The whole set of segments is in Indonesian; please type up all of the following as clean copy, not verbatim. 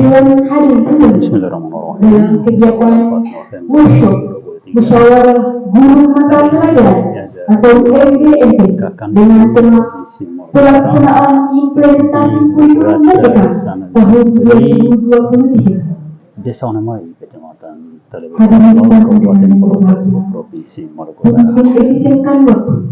dengan hadir dalam kegiatan workshop musyawarah guru mata pelajaran atau MGMP dengan tema pelaksanaan implementasi kurikulum merdeka tahun 2023. Desa Onamai, Kecamatan Hadirin dan Kabupaten Pulau Provinsi Maluku untuk Utara. mengefisienkan waktu,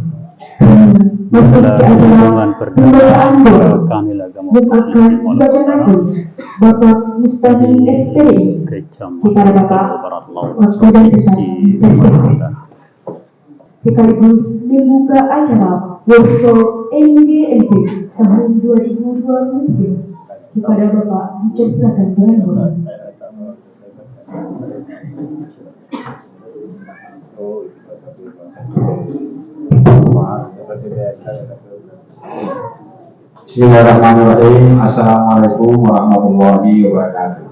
masuk ke acara pembacaan doa yang akan dibacakan oleh Bapak Mustahil SPDI kepada Bapak Waktu dan Besar Presiden, sekaligus membuka acara workshop MGMP tahun 2023 kepada Bapak. Dipersilakan dengan hormat. Bismillahirrahmanirrahim. Assalamualaikum warahmatullahi wabarakatuh.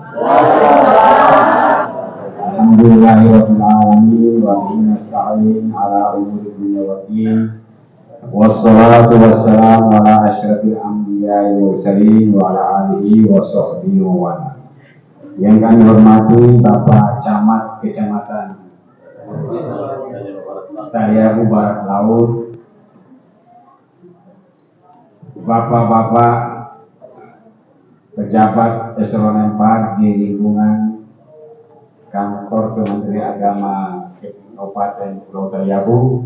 Alhamdulillahirabbil alamin wa bihi nasta'in ala umuri dunya waddin. Wassalatu wassalamu ala asyrafil anbiya'i wal mursalin wa ala alihi wa sahbihi wa wala. Yang kami hormati Bapak Camat Kecamatan Taliabu Barat Laut, Bapak-bapak pejabat eselon 4 di lingkungan kantor Kementerian Agama Kabupaten Pulau Taliabu,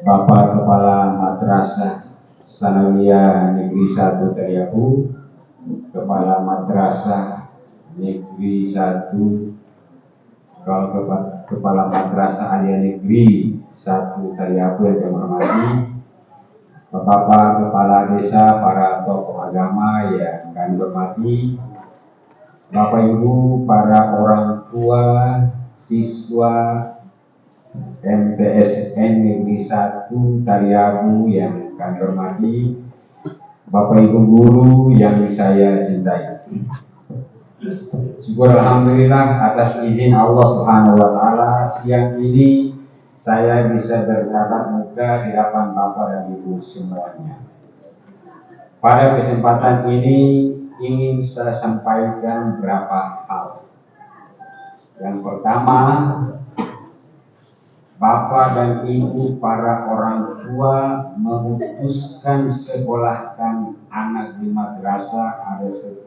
Bapak Kepala Madrasah Sanawiyah Negeri 1 Taliabu, Kepala Madrasah Negeri 1, Kepala Madrasah Alia Negeri 1 Taliabu yang kami hormati, Bapak Kepala Desa, para tokoh agama yang kami hormati, Bapak Ibu, para orang tua, siswa MTSN Negeri 1 Taliabu yang kami hormati, Bapak Ibu guru yang saya cintai. Syukur alhamdulillah atas izin Allah Subhanahu wa taala, siang ini saya bisa bertatap muka di hadapan Bapak dan Ibu semuanya. Pada kesempatan ini ingin saya sampaikan beberapa hal. Yang pertama, Bapak dan Ibu para orang tua memutuskan sekolahkan anak di madrasah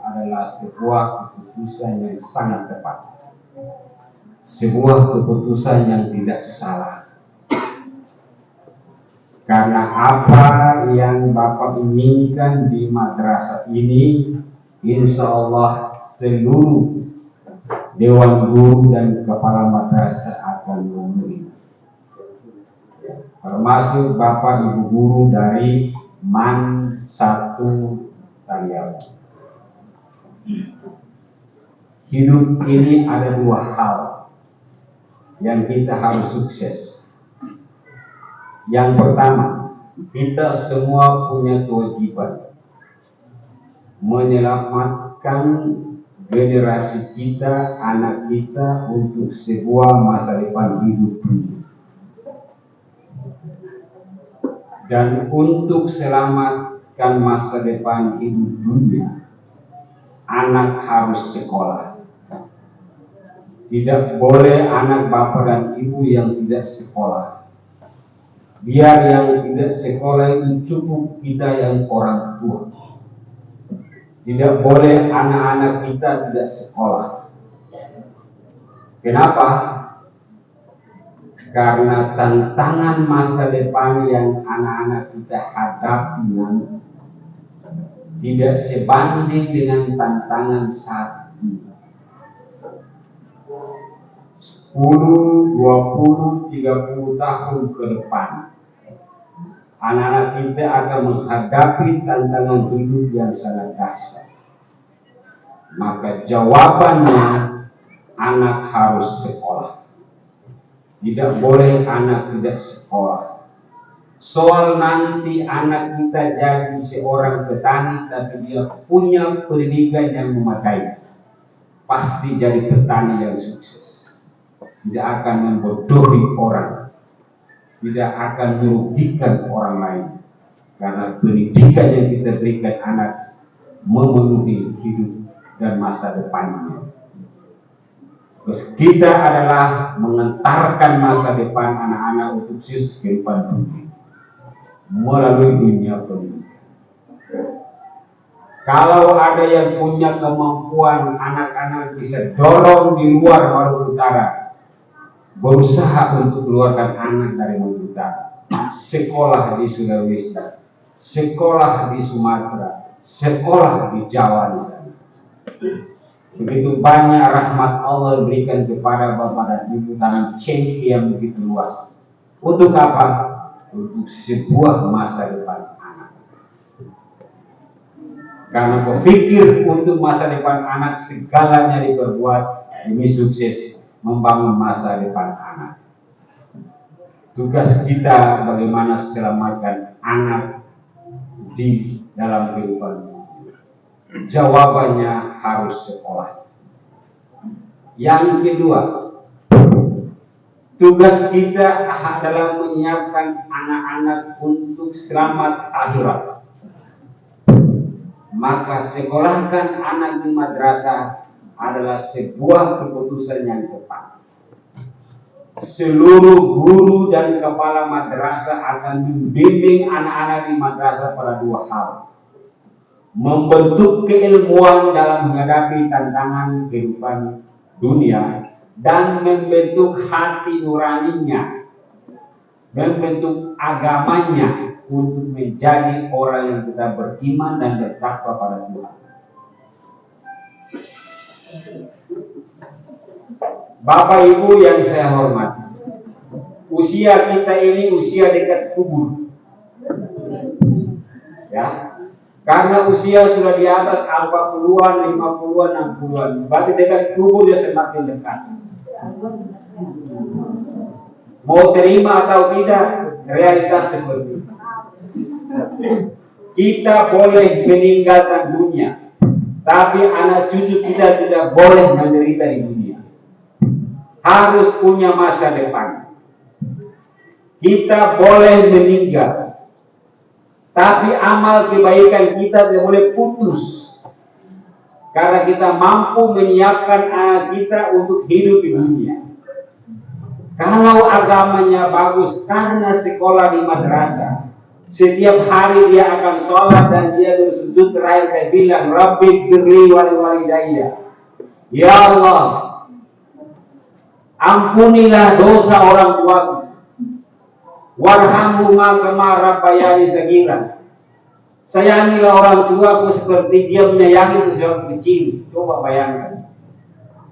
adalah sebuah keputusan yang sangat tepat. Sebuah keputusan yang tidak salah. Karena apa yang Bapak inginkan di madrasah ini, insya Allah seluruh dewan guru dan kepala madrasah akan memenuhi. Termasuk Bapak Ibu guru dari MAN 1 Taliabu. Hidup ini ada dua hal yang kita harus sukses. Yang pertama, kita semua punya kewajiban menyelamatkan generasi kita, anak kita untuk sebuah masa depan hidup dunia. Dan untuk selamatkan masa depan hidup dunia, anak harus sekolah. Tidak boleh anak bapak dan ibu yang tidak sekolah. Biar yang tidak sekolah itu cukup kita yang orang tua. Tidak boleh anak-anak kita tidak sekolah. Kenapa? Karena tantangan masa depan yang anak-anak kita hadapi nanti tidak sebanding dengan tantangan saat ini. 10, 20, 30 tahun ke depan, anak-anak kita akan menghadapi tantangan hidup yang sangat dahsyat. Maka jawabannya, anak harus sekolah. Tidak boleh anak tidak sekolah. Soal nanti anak kita jadi seorang petani tapi dia punya pendidikan yang memadai, pasti jadi petani yang sukses. Tidak akan membodohi orang, tidak akan merugikan orang lain, karena pendidikan yang kita berikan anak memenuhi hidup dan masa depannya. Terus kita adalah mengantarkan masa depan anak-anak untuk kehidupan dunia melalui dunia pendidikan. Kalau ada yang punya kemampuan, anak-anak bisa dorong di luar Maluku Utara, berusaha untuk keluarkan anak dari Maluku Utara, sekolah di Sulawesi, sekolah di Sumatera, sekolah di Jawa di sana. Begitu banyak rahmat Allah berikan kepada Bapak dan Ibu tangan cengkeh yang begitu luas. Untuk apa? Untuk sebuah masa depan anak. Karena berpikir untuk masa depan anak segalanya diperbuat demi sukses membangun masa depan anak. Tugas kita bagaimana selamatkan anak di dalam kehidupan. Jawabannya harus sekolah. Yang kedua, tugas kita adalah menyiapkan anak-anak untuk selamat akhirat. Maka sekolahkan anak di madrasah adalah sebuah keputusan yang tepat. Seluruh guru dan kepala madrasah akan membimbing anak-anak di madrasah pada dua hal: membentuk keilmuan dalam menghadapi tantangan kehidupan dunia dan membentuk hati nuraninya, membentuk agamanya untuk menjadi orang yang tetap beriman dan bertakwa pada Tuhan. Bapak Ibu yang saya hormati, usia kita ini usia dekat kubur. Ya, karena usia sudah di atas 40-an, 50-an, 60-an, berarti dekat kubur dia semakin dekat. Mau terima atau tidak, realitas seperti itu. Kita boleh meninggalkan dunia, tapi anak cucu kita tidak boleh menderita di dunia. Harus punya masa depan. Kita boleh meninggal, tapi amal kebaikan kita tidak boleh putus. Karena kita mampu menyiapkan anak kita untuk hidup di dunia. Kalau agamanya bagus karena sekolah di madrasah, setiap hari dia akan sholat dan dia bersujud terakhir dia bilang, Rabbi firli wali walidayya. Ya Allah, ampunilah dosa orang tuaku. Warhamhuma kama rabbayani saghira. Sayangilah orang tuaku seperti dia menyayangi sejak kecil. Coba bayangkan.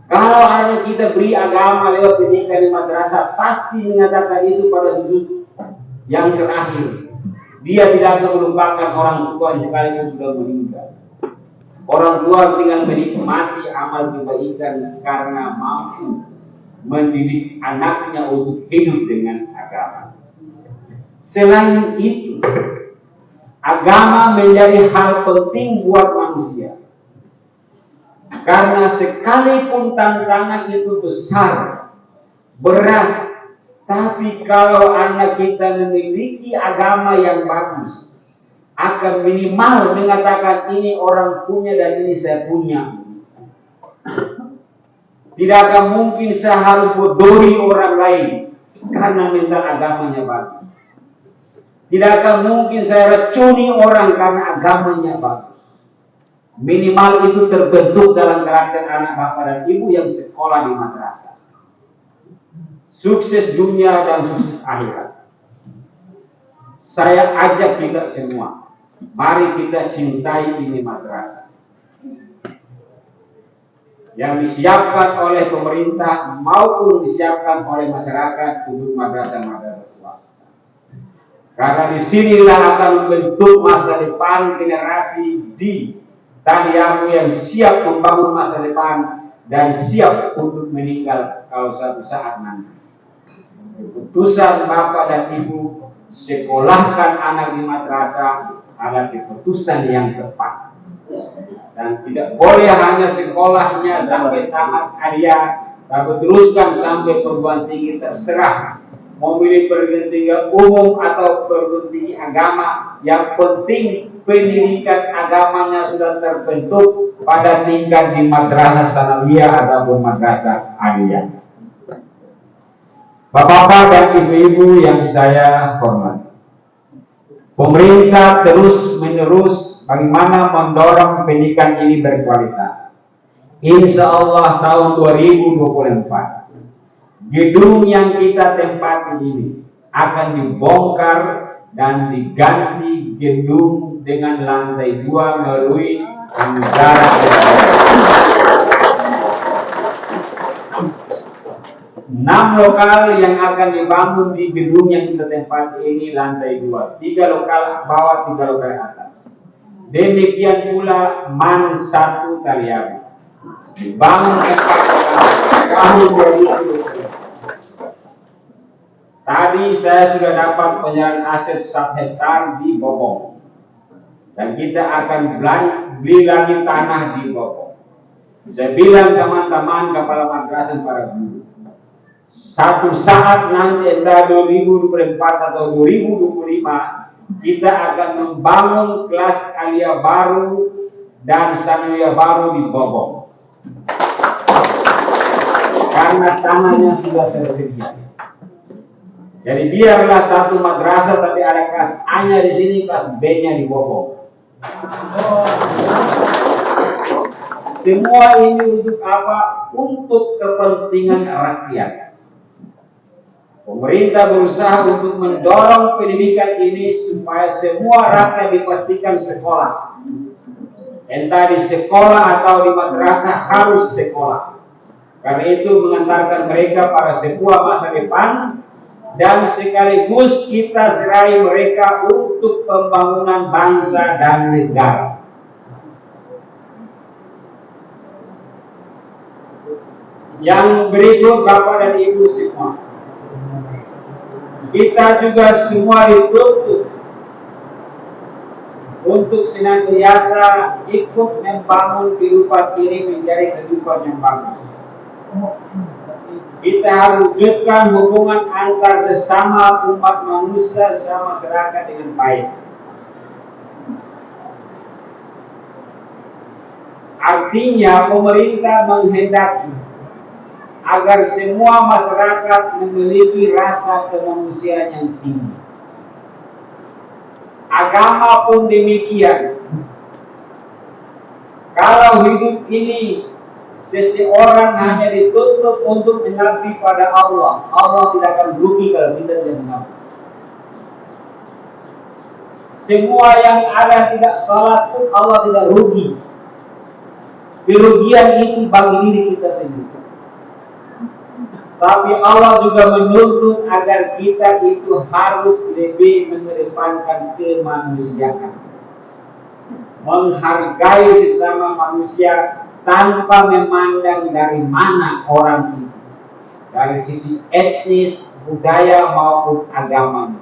Kalau anak kita beri agama lewat pendidikan di madrasah, pasti mengatakan itu pada sujud yang terakhir. Dia tidak akan melupakan orang tua sekalipun sudah meninggal. Orang tua tinggal menikmati amal kebaikan karena mampu mendidik anaknya untuk hidup dengan agama. Selain itu, agama menjadi hal penting buat manusia. Karena sekalipun tantangan itu besar, berat, tapi kalau anak kita memiliki agama yang bagus, akan minimal mengatakan ini orang punya dan ini saya punya. Tidak akan mungkin saya harus bodori orang lain karena mental agamanya bagus. Tidak akan mungkin saya racuni orang karena agamanya bagus. Minimal itu terbentuk dalam karakter anak bapak dan ibu yang sekolah di madrasah. Sukses dunia dan sukses akhirat. Saya ajak kita semua, mari kita cintai ini madrasah yang disiapkan oleh pemerintah maupun disiapkan oleh masyarakat untuk madrasah-madrasah swasta. Karena disinilah akan membentuk masa depan generasi di Taliamu yang siap membangun masa depan dan siap untuk meninggal kalau suatu saat nanti. Keputusan Bapak dan Ibu sekolahkan anak di madrasah adalah keputusan yang tepat. Dan tidak boleh hanya sekolahnya sampai tamat kuliah, tapi teruskan sampai perguruan tinggi, terserah. Mau pilih perguruan tinggi umum atau perguruan tinggi agama, yang penting pendidikan agamanya sudah terbentuk pada tingkat di madrasah sanawiyah ataupun madrasah aliyah. Bapak-bapak dan ibu-ibu yang saya hormati, pemerintah terus-menerus bagaimana mendorong pendidikan ini berkualitas. Insya Allah tahun 2024, gedung yang kita tempati ini akan dibongkar dan diganti gedung dengan lantai 2 melalui anggaran. 6 lokal yang akan dibangun di gedung yang kita tempati ini lantai 2, 3 lokal bawah, 3 lokal atas. Demikian pula MAN 1 Taliabu dibangun 4 tahun 2020. Tadi saya sudah dapat penyerahan aset 1 hektar di Bobong, dan kita akan beli lagi tanah di Bobong. Saya bilang teman-teman kepala madrasah para guru, satu saat nanti entah 2024 atau 2025 kita akan membangun kelas aliyah baru dan sanawiyah baru di Bobong, karena tanahnya sudah tersedia. Jadi biarlah satu madrasah tapi ada kelas A-nya di sini, kelas B-nya di Bobong. Semua ini untuk apa? Untuk kepentingan rakyat. Pemerintah berusaha untuk mendorong pendidikan ini supaya semua rakyat dipastikan sekolah. Entah di sekolah atau di madrasah harus sekolah. Karena itu mengantarkan mereka pada sebuah masa depan, dan sekaligus kita serahi mereka untuk pembangunan bangsa dan negara. Yang berikut Bapak dan Ibu semua, kita juga semua dituntut untuk senantiasa ikut membangun kehidupan ini menjadi kehidupan yang bagus. Kita harus wujudkan hubungan antar sesama umat manusia, sesama masyarakat dengan baik. Artinya pemerintah menghendaki agar semua masyarakat memiliki rasa kemanusiaan yang tinggi. Agama pun demikian. Kalau hidup ini seseorang hanya dituntut untuk mengabdi pada Allah, Allah tidak akan rugi kalau kita tidak mengabdi. Semua yang ada tidak salat pun Allah tidak rugi. Kerugian itu bagi diri kita sendiri. Tapi Allah juga menuntut agar kita itu harus lebih mengedepankan kemanusiaan, menghargai sesama manusia tanpa memandang dari mana orang itu, dari sisi etnis, budaya maupun agama.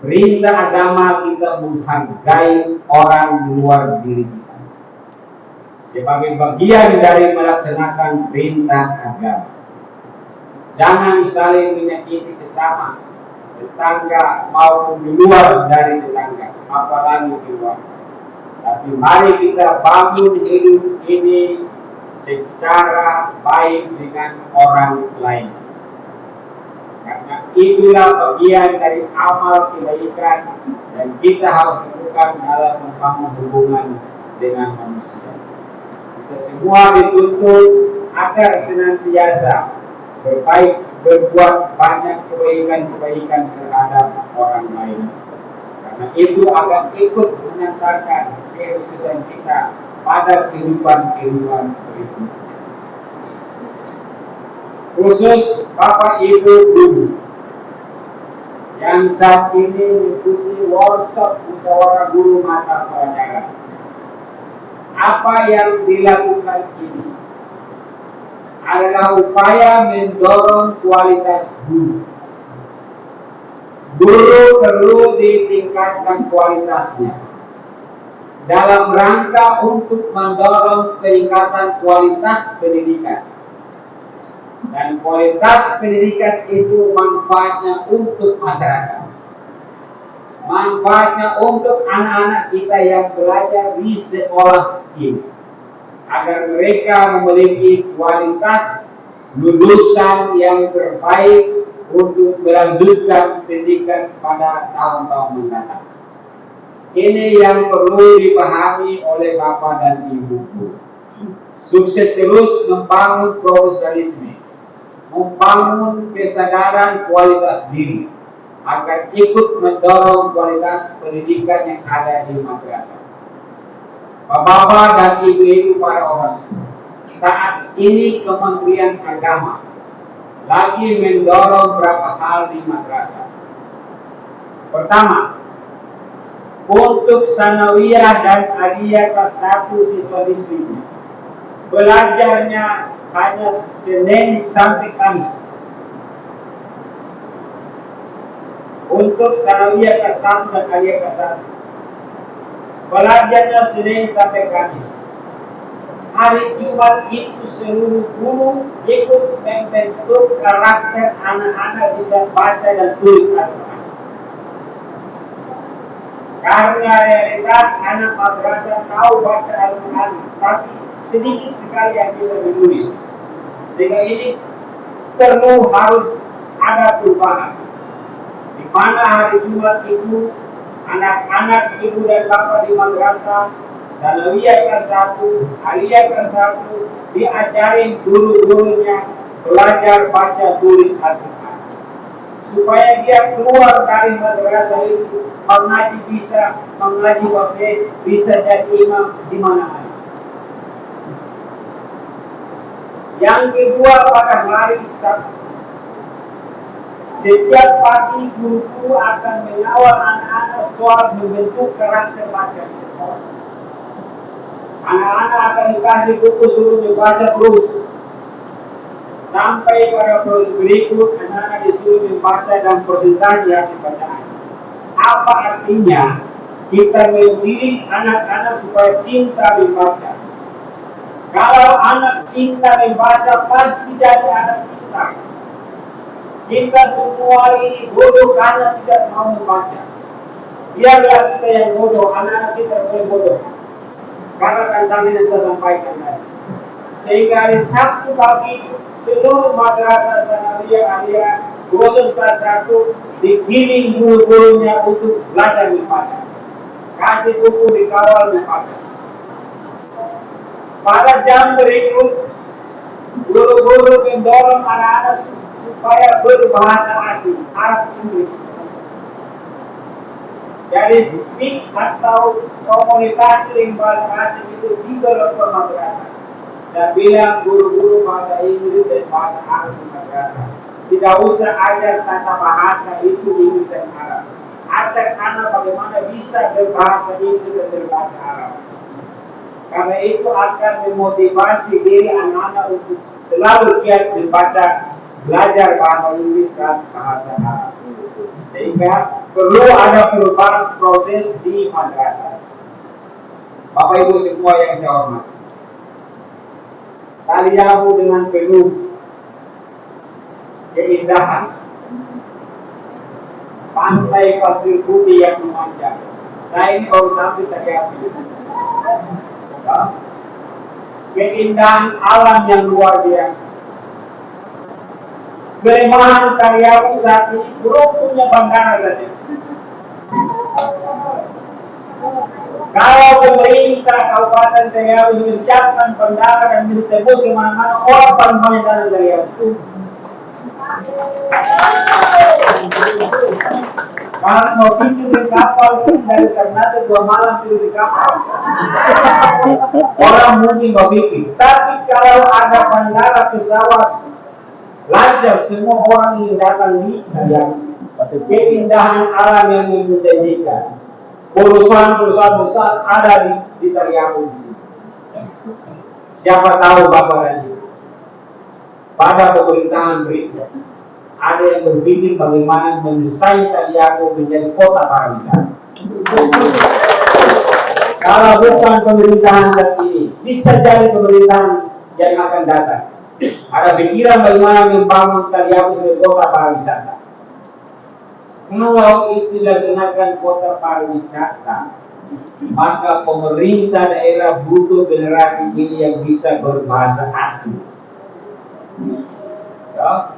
Perintah agama kita menghargai orang di luar diri kita sebagai bagian dari melaksanakan perintah agama. Jangan saling menyakiti sesama, tetangga maupun di luar dari tetangga, apalagi di luar. Tapi mari kita bangun hidup ini secara baik dengan orang lain. Karena itulah bagian dari amal kebaikan dan kita harus lakukan dalam membangun hubungan dengan manusia. Kita semua dituntut agar senantiasa berbuat banyak kebaikan-kebaikan terhadap orang lain. Karena itu akan ikut mengantarkan kesuksesan kita pada kehidupan berikutnya. Khusus Bapak Ibu Guru yang saat ini mengikuti workshop musyawarah guru mata pelajaran. Apa yang dilakukan ini adalah upaya mendorong kualitas guru. Guru perlu ditingkatkan kualitasnya dalam rangka untuk mendorong peningkatan kualitas pendidikan. Dan kualitas pendidikan itu manfaatnya untuk masyarakat. manfaatnya untuk anak-anak kita yang belajar di sekolah ini, agar mereka memiliki kualitas lulusan yang terbaik untuk melanjutkan pendidikan pada tahun-tahun mendatang. Ini yang perlu dipahami oleh Bapak dan Ibu. Sukses terus membangun profesionalisme, membangun kesadaran kualitas diri, agar ikut mendorong kualitas pendidikan yang ada di madrasah. Bapak-bapak dan ibu-ibu para orang, saat ini Kementerian Agama lagi mendorong beberapa hal di madrasah. Pertama, untuk sanawiyah dan aliyah kelas 1 siswa-siswinya, belajarnya hanya Senin sampai Kamis. Untuk sanawiyah kelas 1 dan aliyah kelas 1, belajarnya Senin sampai Kamis. Hari Jumat itu seluruh guru ikut membentuk karakter anak-anak bisa baca dan tulis Al-Quran. Karena realitas anak madrasah tahu baca Al-Quran, tapi sedikit sekali yang bisa menulis. Sehingga ini perlu harus ada perubahan. Di mana hari Jumat itu anak-anak ibu dan bapak di madrasah sanawiyah kelas 1, aliyah kelas 1 diajarin guru-gurunya belajar baca tulis Al-Quran, supaya dia keluar dari madrasah itu mengaji bisa, mengaji wasit, bisa jadi imam di mana-mana. Yang kedua, pada hari Sabtu, setiap pagi guru akan mengawal anak-anak soal membentuk karakter baca di sekolah. Anak-anak akan dikasih buku suruh membaca terus. Sampai pada proses berikut, anak-anak disuruh membaca dan presentasi hasil bacaan. Apa artinya? Kita mendidik anak-anak supaya cinta membaca. Kalau anak cinta membaca, pasti jadi anak pintar. Kita semua ini bodoh karena tidak mau membaca. Biarlah kita yang bodoh, anak-anak kita boleh bodoh. Karena tantangan yang saya sampaikan tadi. Sehingga hari Sabtu pagi seluruh madrasah sanawiyah aliyah khusus kelas 1 digiring guru-gurunya untuk belajar membaca. Kasih buku dikawal membaca. Pada jam berikut guru-guru mendorong anak-anak supaya berbahasa asing, Arab Inggris. Jadi speak atau komunikasi dengan bahasa asing itu didevelop ke madrasah. Saya bilang guru-guru bahasa Inggris dan bahasa Arab di madrasah. Tidak usah ajar tata bahasa itu Inggris dan Arab. Ajar anak bagaimana bisa berbahasa Inggris dan berbahasa Arab. Karena itu akan memotivasi diri anak-anak untuk selalu giat membaca, belajar bahasa Inggris dan bahasa Arab. Sehingga perlu ada perubahan proses di madrasah. Bapak Ibu semua yang saya hormati, Taliabu dengan penuh keindahan, pantai pasir putih yang memanjang. Saya ini baru sampai Taliabu. Keindahan alam yang luar biasa. Kelemahan Taliabu saat ini belum punya bandara saja. Kalau pemerintah Kabupaten Taliabu menyiapkan bandara dan bisa tembus kemana-mana, orang paling banyak dari Taliabu. Kalau mau tidur di kapal dari Ternate 2 malam tidur di kapal, orang mungkin mau bikin. Tapi kalau ada bandara pesawat lancar, semua orang ingin datang di Taliabu. Keindahan alam yang menjanjikan. Perusahaan-perusahaan besar ada di Taliabu di sini. Siapa tahu Bapak dan Ibu, pada pemerintahan berikutnya ada yang berpikir bagaimana mendesain Taliabu menjadi kota pariwisata. Kalau bukan pemerintahan saat ini, bisa jadi pemerintahan yang akan datang. Ada pikiran bagaimana membangun Taliabu sebagai kota pariwisata. Kalau itu dilaksanakan kota pariwisata, maka pemerintah daerah butuh generasi ini yang bisa berbahasa asing. Ya.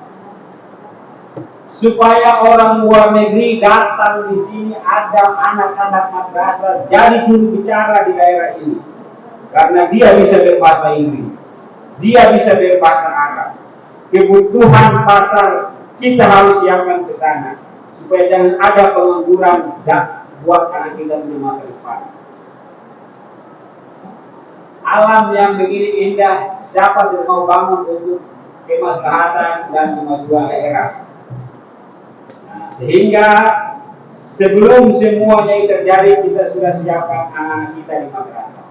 Supaya orang luar negeri datang di sini, ada anak-anak madrasah jadi juru bicara di daerah ini, karena dia bisa berbahasa Inggris, dia bisa berbahasa Arab. Kebutuhan pasar kita harus siapkan ke sana, supaya jangan ada pengangguran dan buat anak kita punya masa depan. Alam yang begini indah, siapa yang mau bangun untuk kemaslahatan dan kemajuan daerah? Sehingga sebelum semuanya itu terjadi, kita sudah siapkan anak-anak kita di madrasah.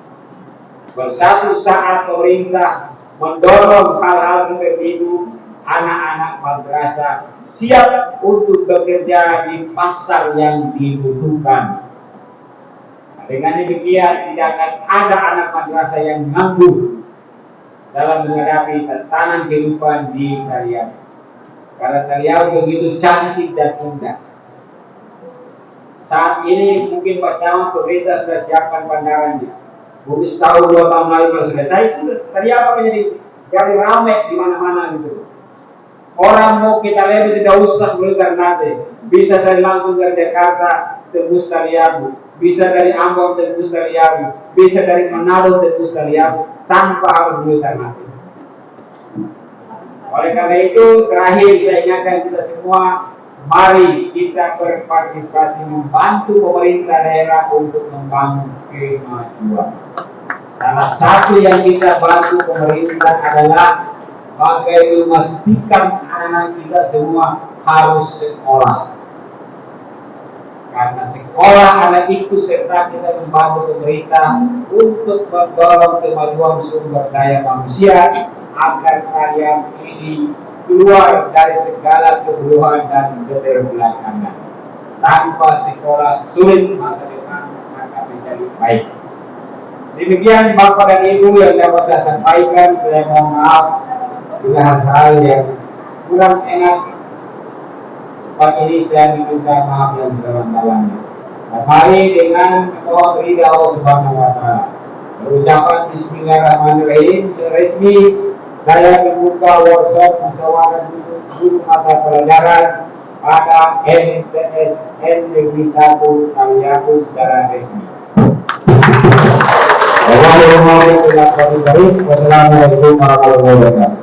Suatu saat pemerintah mendorong hal-hal seperti itu, anak-anak madrasah siap untuk bekerja di pasar yang dibutuhkan. Dengan demikian tidak akan ada anak madrasah yang nganggur dalam menghadapi tantangan kehidupan di Riau. Karena Riau begitu cantik dan indah. Saat ini mungkin pertama pemerintah sudah siapkan bandaranya. Mungkin setahun 2 tahun lagi baru selesai. Riau akan jadi ramai di mana-mana gitu. Orang mau kita lihat tidak usah beli Ternate, bisa dari langsung dari Jakarta tembus Riau, bisa dari Ambon tembus Riau, bisa dari Manado tembus Riau tanpa harus beli Ternate. Oleh karena itu, terakhir saya ingatkan kita semua, mari kita berpartisipasi membantu pemerintah daerah untuk membangun kemajuan. Salah satu yang kita bantu pemerintah adalah bagaimana memastikan anak kita semua harus sekolah. Karena sekolah anak itu serta kita membantu pemerintah untuk mendorong kemajuan sumber daya manusia agar kalian ini keluar dari segala kebodohan dan keterbelakangan. Tanpa sekolah sulit masa depan akan menjadi baik. Demikian Bapak dan Ibu yang dapat saya sampaikan. Saya mohon maaf bila hal-hal yang kurang enak. Pagi ini saya minta maaf yang sedalam-dalamnya. Dan mari dengan mohon ridha Allah Subhanahu wa taala. Berucapan bismillahirrahmanirrahim resmi saya membuka workshop musyawarah guru mata pelajaran pada MTSN Negeri 1 Riau secara resmi. Wassalamualaikum warahmatullahi wabarakatuh.